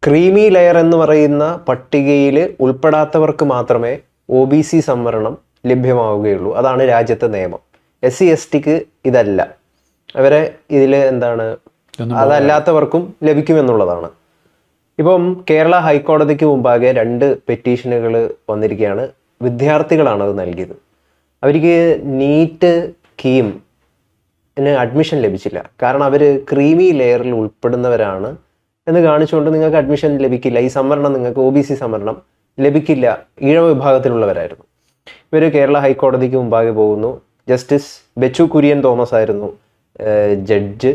Creamy layer എന്ന് പറയുന്ന പട്ടികയിൽ ഉൾപ്പെടാത്തവർക്ക് മാത്രമേ OBC സംവരണം ലഭ്യമാവുകയുള്ളൂ. അതാണ് രാജ്യത്തെ നിയമം. SC/STക്ക് ഇതല്ല. അവരെ ഇതിൽ അതല്ലാത്തവർക്കും ലഭിക്കുമെന്നുള്ളതാണ്. ഇപ്പം കേരള ഹൈക്കോടതിക്ക് മുമ്പാകെ 2 പെറ്റീഷനുകൾ വന്നിരിക്കുകയാണ്. വിദ്യാർത്ഥികളാണ് അത് നൽകിയത്. അവർക്ക് നീറ്റ് കീമിന് അഡ്മിഷൻ ലഭിച്ചില്ല. കാരണം അവർ ക്രീമി ലെയറിൽ ഉൾപ്പെടുന്നവരാണ് എന്ന് കാണിച്ചുകൊണ്ട് നിങ്ങൾക്ക് അഡ്മിഷൻ ലഭിക്കില്ല, ഈ സംവരണം നിങ്ങൾക്ക് OBC സംവരണം ലഭിക്കില്ല, ഈഴവ വിഭാഗത്തിലുള്ളവരായിരുന്നു. ഇവർ കേരള ഹൈക്കോടതിക്ക് മുമ്പാകെ പോകുന്നു. ജസ്റ്റിസ് ബെച്ചു കുര്യൻ തോമസ് ആയിരുന്നു ജഡ്ജ്.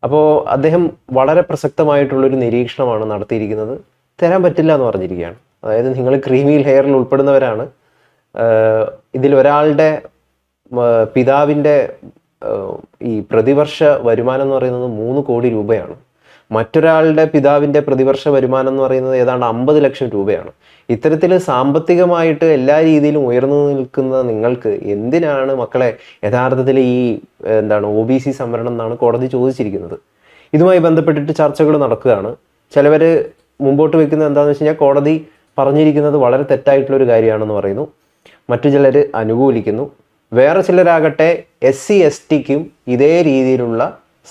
അപ്പോൾ അദ്ദേഹം വളരെ പ്രസക്തമായിട്ടുള്ളൊരു നിരീക്ഷണമാണ് നടത്തിയിരിക്കുന്നത്. തരാൻ പറ്റില്ല എന്ന് പറഞ്ഞിരിക്കുകയാണ്. അതായത് നിങ്ങൾ ക്രീമി ലെയറിൽ ഉൾപ്പെടുന്നവരാണ്. ഇതിൽ ഒരാളുടെ പിതാവിൻ്റെ ഈ പ്രതിവർഷ വരുമാനം എന്ന് പറയുന്നത് 3 കോടി രൂപയാണ്. മറ്റൊരാളുടെ പിതാവിൻ്റെ പ്രതിവർഷ വരുമാനം എന്ന് പറയുന്നത് ഏതാണ്ട് 50 ലക്ഷം രൂപയാണ്. ഇത്തരത്തിൽ സാമ്പത്തികമായിട്ട് എല്ലാ രീതിയിലും ഉയർന്നു നിൽക്കുന്ന നിങ്ങൾക്ക് എന്തിനാണ് മക്കളെ യഥാർത്ഥത്തിൽ ഈ OBC സംവരണം എന്നാണ് കോടതി ചോദിച്ചിരിക്കുന്നത്. ഇതുമായി ബന്ധപ്പെട്ടിട്ട് ചർച്ചകൾ നടക്കുകയാണ്. ചിലവർ മുമ്പോട്ട് വെക്കുന്നത് എന്താണെന്ന് വെച്ച് കഴിഞ്ഞാൽ കോടതി പറഞ്ഞിരിക്കുന്നത് വളരെ തെറ്റായിട്ടുള്ളൊരു കാര്യമാണെന്ന് പറയുന്നു. മറ്റു ചിലർ അനുകൂലിക്കുന്നു. വേറെ ചിലരാകട്ടെ SC/STക്കും ഇതേ രീതിയിലുള്ള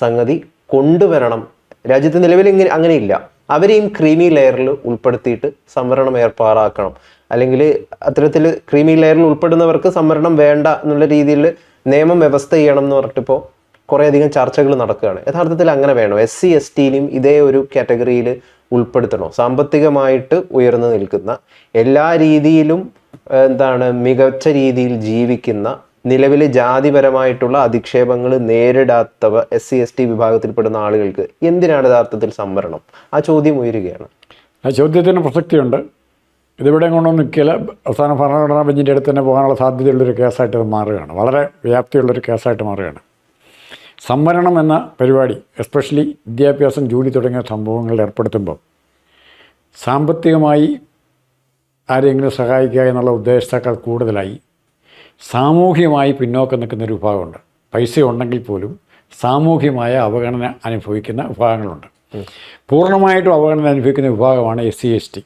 സംഗതി കൊണ്ടുവരണം. രാജ്യത്ത് നിലവിൽ അങ്ങനെയില്ല. അവരെയും ക്രീമി ലെയറിൽ ഉൾപ്പെടുത്തിയിട്ട് സംവരണം ഏർപ്പാടാക്കണം. അല്ലെങ്കിൽ അത്തരത്തിൽ ക്രീമി ലെയറിൽ ഉൾപ്പെടുന്നവർക്ക് സംവരണം വേണ്ട എന്നുള്ള രീതിയിൽ നിയമം വ്യവസ്ഥ ചെയ്യണം എന്ന് പറഞ്ഞിട്ടിപ്പോൾ കുറേയധികം ചർച്ചകൾ നടക്കുകയാണ്. യഥാർത്ഥത്തിൽ അങ്ങനെ വേണോ? SC/STനെയും ഇതേ ഒരു കാറ്റഗറിയിൽ ഉൾപ്പെടുത്തണോ? സാമ്പത്തികമായിട്ട് ഉയർന്നു നിൽക്കുന്ന എല്ലാ രീതിയിലും മികച്ച രീതിയിൽ ജീവിക്കുന്ന നിലവിൽ ജാതിപരമായിട്ടുള്ള അധിക്ഷേപങ്ങൾ നേരിടാത്തവ SC/ST വിഭാഗത്തിൽപ്പെടുന്ന ആളുകൾക്ക് എന്തിനാണ് യഥാർത്ഥത്തിൽ സംവരണം? ആ ചോദ്യം ഉയരുകയാണ്. ആ ചോദ്യത്തിന് പ്രസക്തിയുണ്ട്. ഇതിവിടെ കൊണ്ടൊന്നും നിൽക്കില്ല. അവസാന ഭരണഘടനാ ബെഞ്ചിൻ്റെ അടുത്ത് തന്നെ പോകാനുള്ള സാധ്യതയുള്ളൊരു കേസായിട്ട് ഇത് മാറുകയാണ്. വളരെ വ്യാപ്തിയുള്ളൊരു കേസായിട്ട് മാറുകയാണ്. സംവരണം എന്ന പരിപാടി എസ്പെഷ്യലി വിദ്യാഭ്യാസം, ജോലി തുടങ്ങിയ സംഭവങ്ങളിൽ ഏർപ്പെടുത്തുമ്പോൾ സാമ്പത്തികമായി ആരെങ്കിലും സഹായിക്കുക എന്നുള്ള ഉദ്ദേശത്തേക്കാൾ കൂടുതലായി സാമൂഹികമായി പിന്നോക്കം നിൽക്കുന്നൊരു വിഭാഗമുണ്ട്. പൈസ ഉണ്ടെങ്കിൽ പോലും സാമൂഹികമായ അവഗണന അനുഭവിക്കുന്ന വിഭാഗങ്ങളുണ്ട്. പൂർണ്ണമായിട്ടും അവഗണന അനുഭവിക്കുന്ന വിഭാഗമാണ് SC/ST.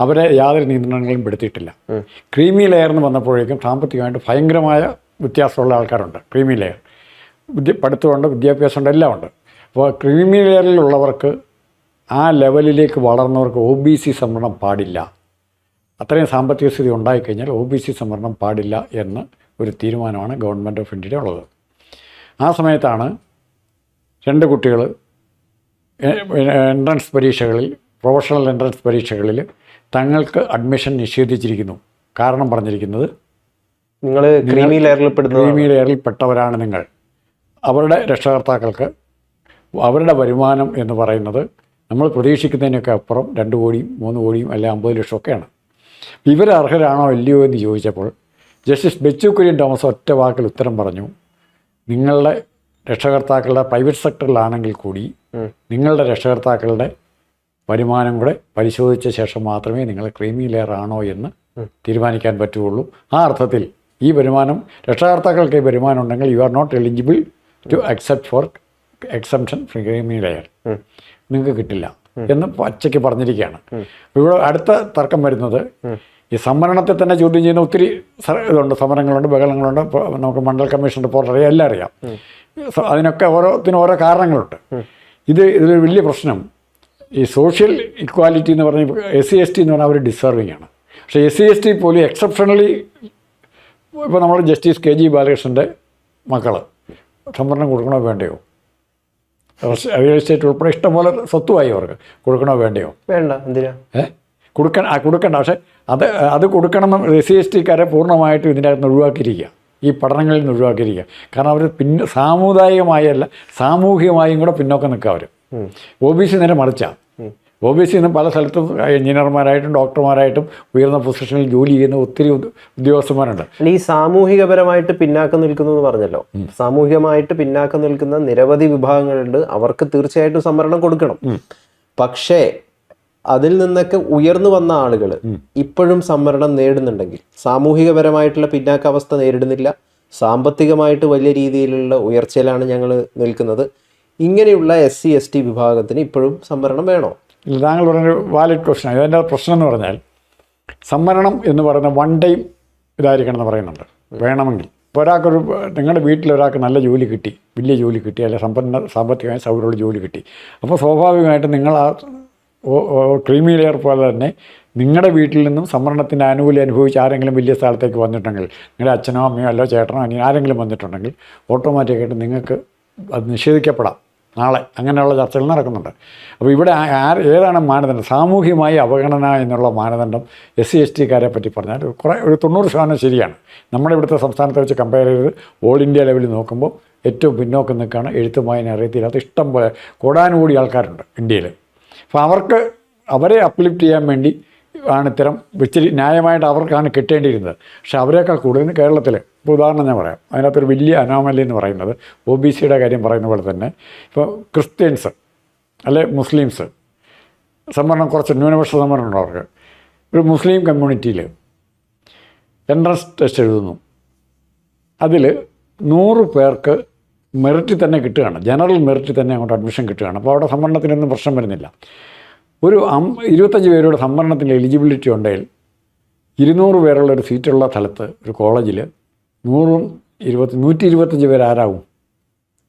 അവരെ യാതൊരു നിയന്ത്രണങ്ങളും പെടുത്തിയിട്ടില്ല. ക്രീമി ലെയർ എന്ന് വന്നപ്പോഴേക്കും സാമ്പത്തികമായിട്ട് ഭയങ്കരമായ വ്യത്യാസമുള്ള ആൾക്കാരുണ്ട്. ക്രീമി ലെയർ പഠിത്തമുണ്ട്, വിദ്യാഭ്യാസമുണ്ട്, എല്ലാം ഉണ്ട്. അപ്പോൾ ക്രീമി ലെയറിലുള്ളവർക്ക് ആ ലെവലിലേക്ക് വളർന്നവർക്ക് OBC സംവരണം പാടില്ല. അത്രയും സാമ്പത്തിക സ്ഥിതി ഉണ്ടായിക്കഴിഞ്ഞാൽ OBC സംവരണം പാടില്ല എന്ന് ഒരു തീരുമാനമാണ് ഗവൺമെൻറ് ഓഫ് ഇന്ത്യയുടെ ഉള്ളത്. ആ സമയത്താണ് 2 കുട്ടികൾ എൻട്രൻസ് പരീക്ഷകളിൽ, പ്രൊഫഷണൽ എൻട്രൻസ് പരീക്ഷകളിൽ തങ്ങൾക്ക് അഡ്മിഷൻ നിഷേധിച്ചിരിക്കുന്നു. കാരണം പറഞ്ഞിരിക്കുന്നത് നിങ്ങൾ ക്രീമി ലെയറിൽ പെട്ടവരാണ് നിങ്ങൾ. അവരുടെ രക്ഷകർത്താക്കൾക്ക് അവരുടെ വരുമാനം എന്ന് പറയുന്നത് നമ്മൾ പ്രതീക്ഷിക്കുന്നതിനൊക്കെ അപ്പുറം 2 കോടിയും 3 കോടിയും അല്ലെ 50 ലക്ഷമൊക്കെയാണ്. ഇവർ അർഹരാണോ ഇല്ലയോ എന്ന് ചോദിച്ചപ്പോൾ ജസ്റ്റിസ് ബെച്ചു കുര്യൻ തോമസ് ഒറ്റ വാക്കിൽ ഉത്തരം പറഞ്ഞു, നിങ്ങളുടെ രക്ഷകർത്താക്കളുടെ പ്രൈവറ്റ് സെക്ടറിലാണെങ്കിൽ കൂടി നിങ്ങളുടെ രക്ഷകർത്താക്കളുടെ വരുമാനം കൂടെ പരിശോധിച്ച ശേഷം മാത്രമേ നിങ്ങൾ ക്രീമി ലെയർ ആണോ എന്ന് തീരുമാനിക്കാൻ പറ്റുകയുള്ളൂ. ആ അർത്ഥത്തിൽ ഈ വരുമാനം, രക്ഷകർത്താക്കൾക്ക് ഈ വരുമാനം ഉണ്ടെങ്കിൽ you are not eligible to accept for exemption from creamy layer, നിങ്ങൾക്ക് കിട്ടില്ല എന്ന് പച്ചയ്ക്ക് പറഞ്ഞിരിക്കുകയാണ്. ഇവിടെ അടുത്ത തർക്കം വരുന്നത് ഈ സംവരണത്തെ തന്നെ ചോദ്യം ചെയ്യുന്ന ഒത്തിരി ഇതുണ്ട്, സമരങ്ങളുണ്ട്, ബഹളങ്ങളുണ്ട്. നമുക്ക് മണ്ഡൽ കമ്മീഷൻ റിപ്പോർട്ട് അറിയാം, എല്ലാം അറിയാം. അതിനൊക്കെ ഓരോത്തിനും ഓരോ കാരണങ്ങളുണ്ട്. ഇതിലൊരു വലിയ പ്രശ്നം ഈ സോഷ്യൽ ഇക്വാലിറ്റി എന്ന് പറഞ്ഞാൽ SC/ST എന്ന് പറഞ്ഞാൽ അവർ ഡിസേർവിങ് ആണ്. പക്ഷേ SC/ST പോലും എക്സെപ്ഷണലി ഇപ്പോൾ നമ്മൾ ജസ്റ്റിസ് KG ബാലകൃഷ്ണൻ്റെ മക്കൾ സംവരണം കൊടുക്കണോ വേണ്ടയോ? റിയൽ എസ്റ്റേറ്റ് ഉൾപ്പെടെ ഇഷ്ടംപോലെ സ്വത്തുമായി അവർക്ക് കൊടുക്കണോ വേണ്ടയോ? വേണ്ട. എന്തിനാ കൊടുക്കണ്ട. പക്ഷേ അത് കൊടുക്കണമെന്ന് SC/STക്കാരെ പൂർണ്ണമായിട്ടും ഇതിൻ്റെ അകത്ത് ഒഴിവാക്കിയിരിക്കുക, ഈ പഠനങ്ങളിൽ നിന്ന് ഒഴിവാക്കിയിരിക്കുക. കാരണം അവർ സാമുദായികമായല്ല സാമൂഹികമായും കൂടെ പിന്നോക്കം നിൽക്കുക. അവർ OBC നേരെ മറിച്ചാണ്. OBC ഇന്ന് പല സ്ഥലത്തും എഞ്ചിനീയർമാരായിട്ടും ഡോക്ടർമാരായിട്ടും ഉയർന്ന പൊസിഷനിൽ ജോലി ചെയ്യുന്ന ഒത്തിരി ഉദ്യോഗസ്ഥന്മാരുണ്ട്. ഈ സാമൂഹികപരമായിട്ട് പിന്നാക്കം നിൽക്കുന്നു എന്ന് പറഞ്ഞല്ലോ. സാമൂഹികമായിട്ട് പിന്നാക്കം നിൽക്കുന്ന നിരവധി വിഭാഗങ്ങളുണ്ട്. അവർക്ക് തീർച്ചയായിട്ടും സംവരണം കൊടുക്കണം. പക്ഷേ അതിൽ നിന്നൊക്കെ ഉയർന്നു വന്ന ആളുകൾ ഇപ്പോഴും സംവരണം നേടുന്നുണ്ടെങ്കിൽ, സാമൂഹികപരമായിട്ടുള്ള പിന്നാക്കാവസ്ഥ നേരിടുന്നില്ല, സാമ്പത്തികമായിട്ട് വലിയ രീതിയിലുള്ള ഉയർച്ചയിലാണ് ഞങ്ങൾ നിൽക്കുന്നത്, ഇങ്ങനെയുള്ള SC/ST വിഭാഗത്തിന് ഇപ്പോഴും സംവരണം വേണോ? താങ്കൾ പറഞ്ഞൊരു വാലിഡ് ക്വസ്റ്റ്യൻ. ഇതിൻ്റെ പ്രശ്നം എന്ന് പറഞ്ഞാൽ സംവരണം എന്ന് പറയുന്ന വൺ ടൈം ഇതായിരിക്കണം എന്ന് പറയുന്നുണ്ട്. വേണമെങ്കിൽ ഇപ്പോൾ ഒരാൾക്കൊരു നിങ്ങളുടെ വീട്ടിൽ ഒരാൾക്ക് നല്ല ജോലി കിട്ടി, വലിയ ജോലി കിട്ടി, അല്ലെങ്കിൽ സാമ്പത്തികമായി സൗകര്യമുള്ള ജോലി കിട്ടി, അപ്പോൾ സ്വാഭാവികമായിട്ടും നിങ്ങൾ ആ ക്രീമി ലെയർ പോലെ തന്നെ നിങ്ങളുടെ വീട്ടിൽ നിന്നും സംവരണത്തിൻ്റെ ആനുകൂല്യം അനുഭവിച്ച് ആരെങ്കിലും വലിയ സ്ഥലത്തേക്ക് വന്നിട്ടുണ്ടെങ്കിൽ, നിങ്ങളുടെ അച്ഛനോ അമ്മയോ അല്ലോ ചേട്ടനോ അല്ലെങ്കിൽ ആരെങ്കിലും വന്നിട്ടുണ്ടെങ്കിൽ ഓട്ടോമാറ്റിക്കായിട്ട് നിങ്ങൾക്ക് അത് നിഷേധിക്കപ്പെടാം നാളെ. അങ്ങനെയുള്ള ചർച്ചകൾ നടക്കുന്നുണ്ട്. അപ്പോൾ ഇവിടെ ഏതാണ് മാനദണ്ഡം? സാമൂഹികമായി അവഗണന എന്നുള്ള മാനദണ്ഡം SC/ST-കാരെ പറ്റി പറഞ്ഞാൽ ഒരു 90% ശരിയാണ്. നമ്മുടെ ഇവിടുത്തെ സംസ്ഥാനത്തെ വെച്ച് കമ്പയർ ചെയ്ത് ഓൾ ഇന്ത്യ ലെവലിൽ നോക്കുമ്പോൾ ഏറ്റവും പിന്നോക്കം നിൽക്കുകയാണ്. എഴുത്തും വായന അറിയത്തില്ലാത്ത ഇഷ്ടം പോലെ കോടാനുകൂടി ആൾക്കാരുണ്ട് ഇന്ത്യയിൽ. അപ്പോൾ അവരെ അപ്ലിഫ്റ്റ് ചെയ്യാൻ വേണ്ടി ആണ് ഇത്തരം ഇച്ചിരി ന്യായമായിട്ട് അവർക്കാണ് കിട്ടേണ്ടിയിരുന്നത്. പക്ഷേ അവരെക്കാൾ കൂടുതൽ കേരളത്തിൽ, ഇപ്പോൾ ഉദാഹരണം ഞാൻ പറയാം, അതിനകത്തൊരു വലിയ അനോമലി എന്ന് പറയുന്നത് OBC-യുടെ കാര്യം പറയുന്ന പോലെ തന്നെ ഇപ്പോൾ ക്രിസ്ത്യൻസ് അല്ലെ മുസ്ലിംസ് സംവരണം കുറച്ച് ന്യൂനപക്ഷ സംവരണം ഉണ്ട് അവർക്ക്. ഒരു മുസ്ലിം കമ്മ്യൂണിറ്റിയിൽ എൻട്രൻസ് ടെസ്റ്റ് എഴുതുന്നു, അതിൽ 100 പേർക്ക് മെറിറ്റിൽ തന്നെ കിട്ടുകയാണ്, ജനറൽ മെറിറ്റിൽ തന്നെ അങ്ങോട്ട് അഡ്മിഷൻ കിട്ടുകയാണ്. അപ്പോൾ അവിടെ സംവരണത്തിനൊന്നും പ്രശ്നം വരുന്നില്ല. ഒരു 25 പേരുടെ സംവരണത്തിന് എലിജിബിലിറ്റി ഉണ്ടെങ്കിൽ 200 പേരുള്ളൊരു സീറ്റുള്ള സ്ഥലത്ത് ഒരു കോളേജിൽ 125 പേര് ആരാകും?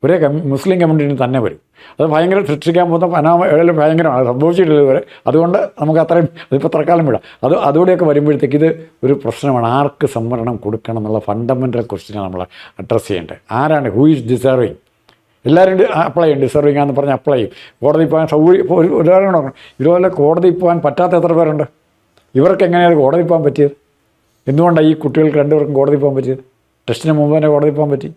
ഒരേ മുസ്ലിം കമ്മ്യൂണിറ്റിന് തന്നെ വരും. അത് ഭയങ്കര സൃഷ്ടിക്കാൻ പോകുന്ന ഭയങ്കരമാണ്, സംഭവിച്ചിട്ടില്ല ഇതുവരെ. അതുകൊണ്ട് നമുക്ക് അത്രയും അതിപ്പോൾ തൽക്കാലം വിടാം. അതുകൂടെയൊക്കെ വരുമ്പോഴത്തേക്ക് ഇത് ഒരു പ്രശ്നമാണ്. ആർക്ക് സംവരണം കൊടുക്കണം എന്നുള്ള ഫണ്ടമെൻ്റൽ ക്വസ്റ്റ്യനാണ് നമ്മൾ അഡ്രസ്സ് ചെയ്യേണ്ടത്. ആരാണ്, ഹൂ ഈസ് ഡിസേർവിങ്? എല്ലാവരും അപ്ലൈ ചെയ്യും, ഡിസേർവിംഗ് ആണെന്ന് പറഞ്ഞ് അപ്ലൈ ചെയ്യും. കോടതി പോകാൻ സൗകര്യം. ഇപ്പോൾ ഒരു ഉദാഹരണം നോക്കണം, ഇതുപോലെ കോടതി പോകാൻ പറ്റാത്ത എത്ര പേരുണ്ട്? ഇവർക്ക് എങ്ങനെയാണ് കോടതി പോകാൻ പറ്റിയത്? എന്തുകൊണ്ടാണ് ഈ കുട്ടികൾക്ക് 2 പേർക്കും കോടതി പോകാൻ പറ്റിയത്? ടെസ്റ്റിന് മുമ്പ് തന്നെ കോടതി പോകാൻ പറ്റി.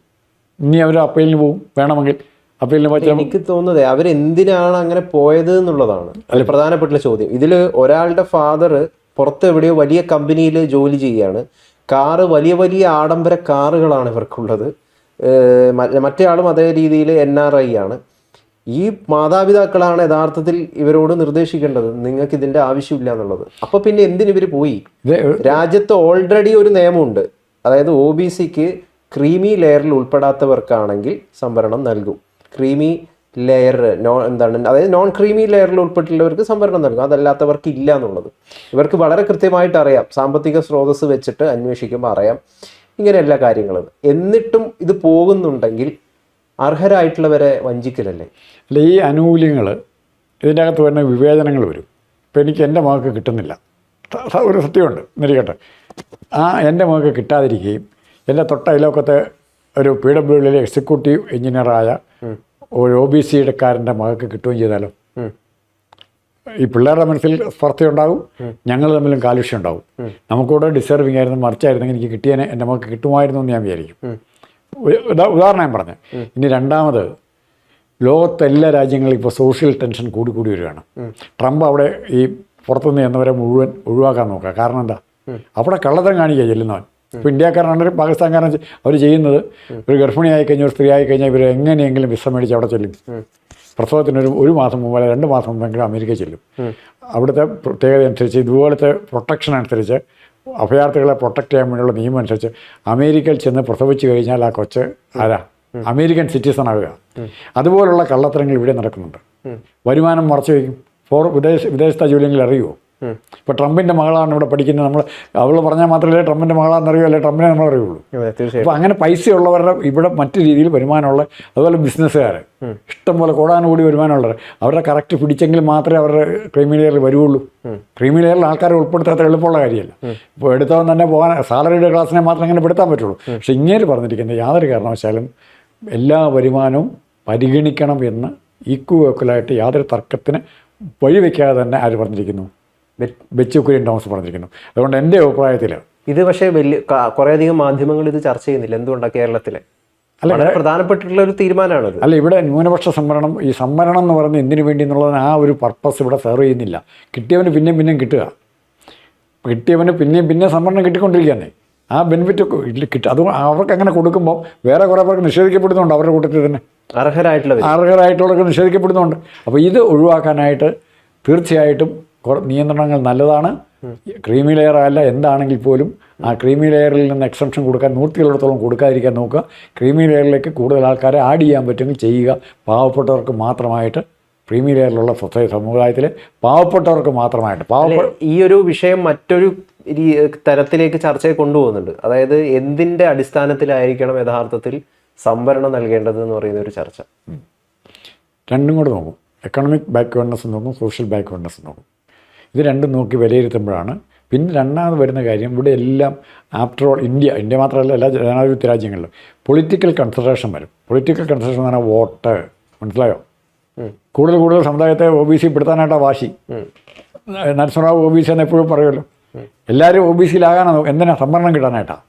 ഇനി അവർ അപ്പീലിന് പോകും, വേണമെങ്കിൽ അപ്പീലിന് പറ്റും. എനിക്ക് തോന്നുന്നത് അവരെന്തിനാണ് അങ്ങനെ പോയത് എന്നുള്ളതാണ് അതിൽ പ്രധാനപ്പെട്ട ചോദ്യം. ഇതിൽ ഒരാളുടെ ഫാദർ പുറത്ത് എവിടെയോ വലിയ കമ്പനിയിൽ ജോലി ചെയ്യുകയാണ്, കാറ് വലിയ വലിയ ആഡംബര കാറുകളാണ് ഇവർക്കുള്ളത്. മറ്റേ ആളും അതേ രീതിയിൽ NRI ആണ്. ഈ മാതാപിതാക്കളാണ് യഥാർത്ഥത്തിൽ ഇവരോട് നിർദ്ദേശിക്കേണ്ടത്, നിങ്ങൾക്ക് ഇതിന്റെ ആവശ്യമില്ല എന്നുള്ളത്. അപ്പൊ പിന്നെ എന്തിന് ഇവർ പോയി? രാജ്യത്ത് ഓൾറെഡി ഒരു നിയമമുണ്ട്, അതായത് OBC-ക്ക് ക്രീമി ലെയറിൽ ഉൾപ്പെടാത്തവർക്കാണെങ്കിൽ സംവരണം നൽകും. ക്രീമി ലെയർ അതായത് നോൺ ക്രീമി ലെയറിൽ ഉൾപ്പെട്ടുള്ളവർക്ക് സംവരണം നൽകും, അതല്ലാത്തവർക്ക് ഇല്ല എന്നുള്ളത് ഇവർക്ക് വളരെ കൃത്യമായിട്ട് അറിയാം. സാമ്പത്തിക സ്രോതസ് വെച്ചിട്ട് അന്വേഷിക്കുമ്പോൾ അറിയാം ഇങ്ങനെ എല്ലാ കാര്യങ്ങളും. എന്നിട്ടും ഇത് പോകുന്നുണ്ടെങ്കിൽ അർഹരായിട്ടുള്ളവരെ വഞ്ചിക്കലല്ലേ? അല്ല, ഈ ആനുകൂല്യങ്ങൾ ഇതിൻ്റെ അകത്ത് വരുന്ന വിവേചനങ്ങൾ വരും. ഇപ്പോൾ എനിക്ക് എൻ്റെ മകൾക്ക് കിട്ടുന്നില്ല, ഒരു സത്യമുണ്ട് എന്നിരിക്കട്ടെ. എൻ്റെ മകൾക്ക് കിട്ടാതിരിക്കുകയും എൻ്റെ തൊട്ട അയൽവക്കത്തെ ഒരു PWD എക്സിക്യൂട്ടീവ് എഞ്ചിനീയറായ ഒരു OBC-ക്കാരൻ്റെ മകൾക്ക് കിട്ടുകയും ചെയ്താലോ? ഈ പിള്ളേരുടെ മനസ്സിൽ സ്പർദ്ധയുണ്ടാകും, ഞങ്ങൾ തമ്മിലും കാലുഷ്യം ഉണ്ടാകും. നമുക്കൂടെ ഡിസേർവിങ് ആയിരുന്നു, മറിച്ചായിരുന്നെങ്കിൽ എനിക്ക് കിട്ടിയതിനെ എൻ്റെ മകൾക്ക് കിട്ടുമായിരുന്നു എന്ന് ഞാൻ വിചാരിക്കും. ഉദാഹരണം ഞാൻ പറഞ്ഞു. ഇനി രണ്ടാമത്, ലോകത്തെ എല്ലാ രാജ്യങ്ങളിലും ഇപ്പോൾ സോഷ്യൽ ടെൻഷൻ കൂടി വരികയാണ്. ട്രംപ് അവിടെ ഈ പുറത്തുനിന്ന് എന്നവരെ മുഴുവൻ ഒഴിവാക്കാൻ നോക്കുക. കാരണം എന്താ? അവിടെ കള്ളത്തരം കാണിക്കുക ചെല്ലുന്നവൻ. ഇപ്പോൾ ഇന്ത്യക്കാരനാണെങ്കിലും പാകിസ്ഥാൻകാരൻ അവർ ചെയ്യുന്നത്, ഒരു ഗർഭിണിയായി കഴിഞ്ഞാൽ, ഒരു സ്ത്രീ ആയി കഴിഞ്ഞാൽ ഇവർ എങ്ങനെയെങ്കിലും വിസ മേടിച്ച് അവിടെ ചെല്ലും. പ്രസവത്തിന് ഒരു മാസം മുമ്പ് അല്ലെങ്കിൽ 2 മാസം മുമ്പെങ്കിലും അമേരിക്ക ചെല്ലും. അവിടുത്തെ പ്രത്യേകത അനുസരിച്ച്, ഇതുപോലത്തെ പ്രൊട്ടക്ഷൻ അനുസരിച്ച്, അഭയാർത്ഥികളെ പ്രൊട്ടക്റ്റ് ചെയ്യാൻ വേണ്ടിയുള്ള നിയമം അനുസരിച്ച് അമേരിക്കയിൽ ചെന്ന് പ്രസവിച്ച് കഴിഞ്ഞാൽ ആ കൊച്ച് അമേരിക്കൻ സിറ്റിസൺ ആവുക. അതുപോലുള്ള കള്ളത്തരങ്ങൾ ഇവിടെ നടക്കുന്നുണ്ട്. വരുമാനം മറച്ചു വയ്ക്കും. വിദേശത്തെ ജോലിയെങ്കിൽ അറിയുമോ? ഇപ്പോൾ ട്രംപിൻ്റെ മകളാണ് ഇവിടെ പഠിക്കുന്നത്, അവൾ പറഞ്ഞാൽ മാത്രമല്ലേ ട്രംപിൻ്റെ മകളാണെന്ന് അറിയുമോ, അല്ലെ ട്രംപിനെ നമ്മൾ അറിയുള്ളൂ. അപ്പോൾ അങ്ങനെ പൈസയുള്ളവരുടെ ഇവിടെ മറ്റു രീതിയിൽ വരുമാനമുള്ള, അതുപോലെ ബിസിനസ്സുകാർ ഇഷ്ടംപോലെ കോടാനുകൂടി വരുമാനമുള്ളവർ, അവരുടെ കറക്റ്റ് പിടിച്ചെങ്കിൽ മാത്രമേ അവരുടെ ക്രീമി ലെയറിൽ വരുള്ളൂ. ക്രീമി ലെയറിൽ ആൾക്കാരെ ഉൾപ്പെടുത്താത്ത എളുപ്പമുള്ള കാര്യമല്ല. ഇപ്പോൾ എടുത്തവൻ തന്നെ പോകാൻ സാലറിയുടെ ക്ലാസ്സിനെ മാത്രമേ അങ്ങനെ പെടുത്താൻ പറ്റുള്ളൂ. പക്ഷേ ഇങ്ങനെ പറഞ്ഞിരിക്കുന്നത് യാതൊരു കാരണവശാലും എല്ലാ വരുമാനവും പരിഗണിക്കണം എന്ന് ഈക്വലായിട്ട് യാതൊരു തർക്കത്തിന് വഴിവെക്കാതെ തന്നെ ആര് പറഞ്ഞിരിക്കുന്നു? ബെച്ചി കുര്യൻ തോമസ് പറഞ്ഞിരിക്കുന്നു. അതുകൊണ്ട് എൻ്റെ അഭിപ്രായത്തിൽ ഇത് പക്ഷേ കുറേയധികം മാധ്യമങ്ങൾ ഇത് ചർച്ച ചെയ്യുന്നില്ല. എന്തുകൊണ്ടാണ് കേരളത്തിലെ? വളരെ പ്രധാനപ്പെട്ടിട്ടുള്ള ഒരു തീരുമാനമാണത്. അല്ല, ഇവിടെ ന്യൂനപക്ഷ സംവരണം, ഈ സംവരണം എന്ന് പറയുന്നത് എന്തിനു വേണ്ടി എന്നുള്ളതിന് ആ ഒരു പർപ്പസ് ഇവിടെ സെർവ് ചെയ്യുന്നില്ല. കിട്ടിയവന് പിന്നെയും കിട്ടുക, കിട്ടിയവന് പിന്നെയും സംവരണം കിട്ടിക്കൊണ്ടിരിക്കുകയെന്നേ. ആ ബെനിഫിറ്റ് കിട്ടും. അത് അവർക്ക് അങ്ങനെ കൊടുക്കുമ്പോൾ വേറെ കുറേ പേർക്ക് നിഷേധിക്കപ്പെടുന്നുണ്ട്. അവരുടെ കൂട്ടത്തിൽ തന്നെ അർഹരായിട്ടുള്ളവർക്ക് നിഷേധിക്കപ്പെടുന്നുണ്ട്. അപ്പോൾ ഇത് ഒഴിവാക്കാനായിട്ട് തീർച്ചയായിട്ടും നിയന്ത്രണങ്ങൾ നല്ലതാണ്. ക്രീമി ലെയർ അല്ല എന്താണെങ്കിൽ പോലും ആ ക്രീമി ലെയറിൽ നിന്ന് എക്സംഷൻ കൊടുക്കാൻ 100 കൊടുക്കാതിരിക്കാൻ നോക്കുക. ക്രീമി ലെയറിലേക്ക് കൂടുതൽ ആൾക്കാരെ ആഡ് ചെയ്യാൻ പറ്റുമെങ്കിൽ ചെയ്യുക. പാവപ്പെട്ടവർക്ക് മാത്രമായിട്ട് ക്രീമി ലെയറിലുള്ള സമുദായത്തിലെ പാവപ്പെട്ടവർക്ക് മാത്രമായിട്ട് ഈ ഒരു വിഷയം മറ്റൊരു തരത്തിലേക്ക് ചർച്ചയെ കൊണ്ടുപോകുന്നുണ്ട്. അതായത് എന്തിൻ്റെ അടിസ്ഥാനത്തിലായിരിക്കണം യഥാർത്ഥത്തിൽ സംവരണം നൽകേണ്ടത് എന്ന് പറയുന്ന ഒരു ചർച്ച. രണ്ടും കൂടെ നോക്കും. എക്കണോമിക് ബാക്ക്വേർഡ്നെസ് നോക്കും, സോഷ്യൽ ബാക്ക്വേർഡ്നെസ് നോക്കും. ഇത് രണ്ടും നോക്കി വിലയിരുത്തുമ്പോഴാണ് പിന്നെ രണ്ടാമത് വരുന്ന കാര്യം, ഇവിടെ എല്ലാം ആഫ്റ്റർ ഓൾ ഇന്ത്യ മാത്രമല്ല എല്ലാ ജനാധിപത്യ രാജ്യങ്ങളിലും പൊളിറ്റിക്കൽ കൺസിഡറേഷൻ വരും. പൊളിറ്റിക്കൽ കൺസിഡറേഷൻ എന്ന് പറഞ്ഞാൽ വോട്ട്, മനസ്സിലായോ? കൂടുതൽ സമുദായത്തെ OBC പെടുത്താനായിട്ടാണ് വാശി. നരസിംഹറാവു OBC എന്ന് എപ്പോഴും പറയുമല്ലോ. എല്ലാവരും OBCയിലാകാനാണ്, എന്തിനാ? സംവരണം കിട്ടാനായിട്ടാണ്.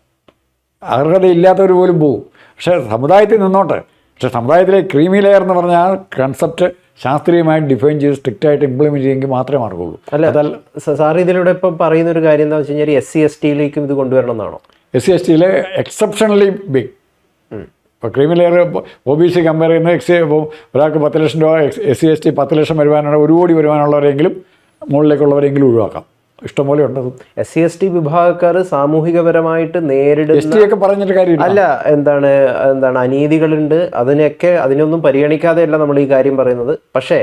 അർഹതയില്ലാത്തവർ പോലും പോകും. പക്ഷേ സമുദായത്തിൽ നിന്നോട്ടെ. പക്ഷേ സമുദായത്തിലെ ക്രീമി ലെയർ എന്ന് പറഞ്ഞാൽ ആ കൺസെപ്റ്റ് ശാസ്ത്രീയമായിട്ട് ഡിഫൈൻ ചെയ്ത് സ്ട്രിക്റ്റായിട്ട് ഇംപ്ലിമെൻറ്റ് ചെയ്യുമെങ്കിൽ മാത്രമേ മാർഗുള്ളൂ. അതല്ല സാർ, ഇതിലൂടെ ഇപ്പം പറയുന്ന ഒരു കാര്യം എന്താണെന്ന് വെച്ച് കഴിഞ്ഞാൽ SC STയിലേക്കും ഇത് കൊണ്ടുവരണം എന്നാണോ? SC STയിലെ എക്സെപ്ഷണലി ബിഗ്. ഇപ്പോൾ ക്രീമി ലെയർ OBC കമ്പയർ ചെയ്യുന്ന ഇപ്പോൾ ഒരാൾക്ക് 10 ലക്ഷം രൂപ, SC ST 10 ലക്ഷം വരുവാനുള്ള 1 കോടി വരുവാനുള്ളവരെങ്കിലും മുകളിലേക്കുള്ളവരെങ്കിലും ഒഴിവാക്കാം. ഇഷ്ടംപോലെ ഉണ്ട്. SC ST വിഭാഗക്കാർ സാമൂഹികപരമായിട്ട് നേരിടുന്ന പറഞ്ഞിട്ട് കാര്യമില്ല. അല്ല, എന്താണ് അനീതികളുണ്ട്. അതിനൊന്നും പരിഗണിക്കാതെയല്ല നമ്മൾ ഈ കാര്യം പറയുന്നത്. പക്ഷേ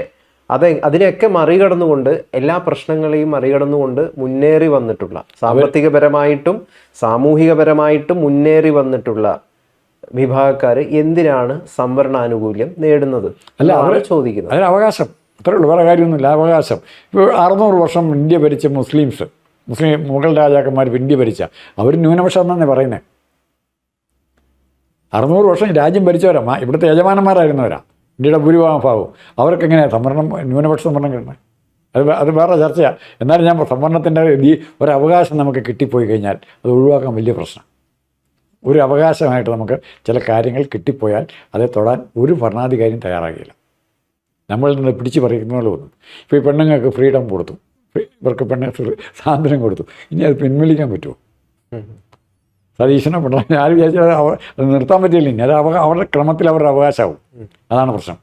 അതിനെയൊക്കെ മറികടന്നുകൊണ്ട്, എല്ലാ പ്രശ്നങ്ങളെയും മറികടന്നുകൊണ്ട് മുന്നേറി വന്നിട്ടുള്ള, സാമ്പത്തികപരമായിട്ടും സാമൂഹികപരമായിട്ടും മുന്നേറി വന്നിട്ടുള്ള വിഭാഗക്കാർ എന്തിനാണ് സംവരണാനുകൂല്യം നേടുന്നത്? അല്ല, അവർ ചോദിക്കുന്നത് അതിന് അവകാശം. അത്രേ ഉള്ളൂ, വേറെ കാര്യമൊന്നുമില്ല. അവകാശം. ഇപ്പോൾ 600 വർഷം ഇന്ത്യ ഭരിച്ച മുസ്ലിം മുഗൾ രാജാക്കന്മാർ ഇന്ത്യ ഭരിച്ച അവർ ന്യൂനപക്ഷം എന്നാണ് പറയുന്നത്. 600 വർഷം രാജ്യം ഭരിച്ചവരാ, ഇവിടുത്തെ യജമാനന്മാരായിരുന്നവരാ ഇന്ത്യയുടെ ഭൂരിഭാഗം ഭാഗവും. അവർക്ക് എങ്ങനെയാണ് ന്യൂനപക്ഷ സംവരണം കിട്ടണേ? അത് വേറെ ചർച്ചയാണ്. എന്നാലും ഞാൻ സംവരണത്തിൻ്റെ ഒരവകാശം നമുക്ക് കിട്ടിപ്പോയി കഴിഞ്ഞാൽ അത് ഒഴിവാക്കാൻ വലിയ പ്രശ്നം. ഒരു അവകാശമായിട്ട് നമുക്ക് ചില കാര്യങ്ങൾ കിട്ടിപ്പോയാൽ അത് തൊടാൻ ഒരു ഭരണാധികാരിയും തയ്യാറാകില്ല. നമ്മളിൽ നിന്ന് പിടിച്ച് പറിക്കുന്ന പോലെ തോന്നും. ഇപ്പോൾ ഈ പെണ്ണുങ്ങൾക്ക് ഫ്രീഡം കൊടുത്തു, ഇവർക്ക് സ്വാതന്ത്ര്യം കൊടുത്തു, ഇനി അത് പിൻവലിക്കാൻ പറ്റുമോ? സതീശനോ പിണറായി ആരും വിചാരിച്ചാൽ അത് നിർത്താൻ പറ്റില്ല. ഇനി അത് അവരുടെ ക്രമത്തിൽ അവരുടെ അവകാശമാവും. അതാണ് പ്രശ്നം.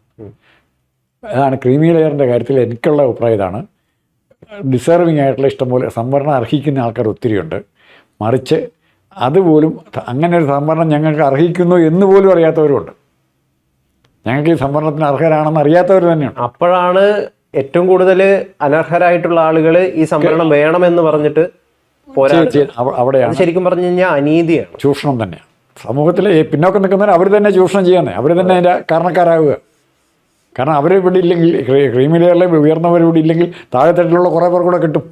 അതാണ് ക്രീമി ലെയറിൻ്റെ കാര്യത്തിൽ എനിക്കുള്ള അഭിപ്രായം. ഇതാണ് ഡിസേർവിങ് ആയിട്ടുള്ള ഇഷ്ടംപോലെ സംവരണം അർഹിക്കുന്ന ആൾക്കാർ ഒത്തിരിയുണ്ട്. മറിച്ച് അതുപോലും അങ്ങനെ ഒരു സംവരണം ഞങ്ങൾക്ക് അർഹിക്കുന്നു എന്ന് പോലും അറിയാത്തവരുമുണ്ട്. ഞങ്ങൾക്ക് ഈ സംവരണത്തിന് അർഹരാണെന്ന് അറിയാത്തവർ തന്നെയാണ്. അപ്പോഴാണ് ഏറ്റവും കൂടുതൽ അനർഹരായിട്ടുള്ള ആളുകൾ ഈ സംവരണം വേണമെന്ന് പറഞ്ഞിട്ട് അവിടെയാണ് ശരിക്കും പറഞ്ഞു കഴിഞ്ഞാൽ അനീതിയാണ്, ചൂഷണം തന്നെയാണ്. സമൂഹത്തിൽ പിന്നോക്കം നിൽക്കുന്നവർ അവർ തന്നെ ചൂഷണം ചെയ്യുന്നത്, അവർ തന്നെ അതിൻ്റെ കാരണക്കാരാകുക. കാരണം അവർ ഇവിടെ ഇല്ലെങ്കിൽ, ക്രീമി ലെയറിലെ ഉയർന്നവർ ഇവിടെ ഇല്ലെങ്കിൽ താഴെത്തട്ടിലുള്ള കുറേ പേർ കൂടെ കിട്ടും.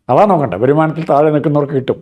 അതാ നോക്കട്ടെ, വരുമാനത്തിൽ താഴെ നിൽക്കുന്നവർക്ക് കിട്ടും.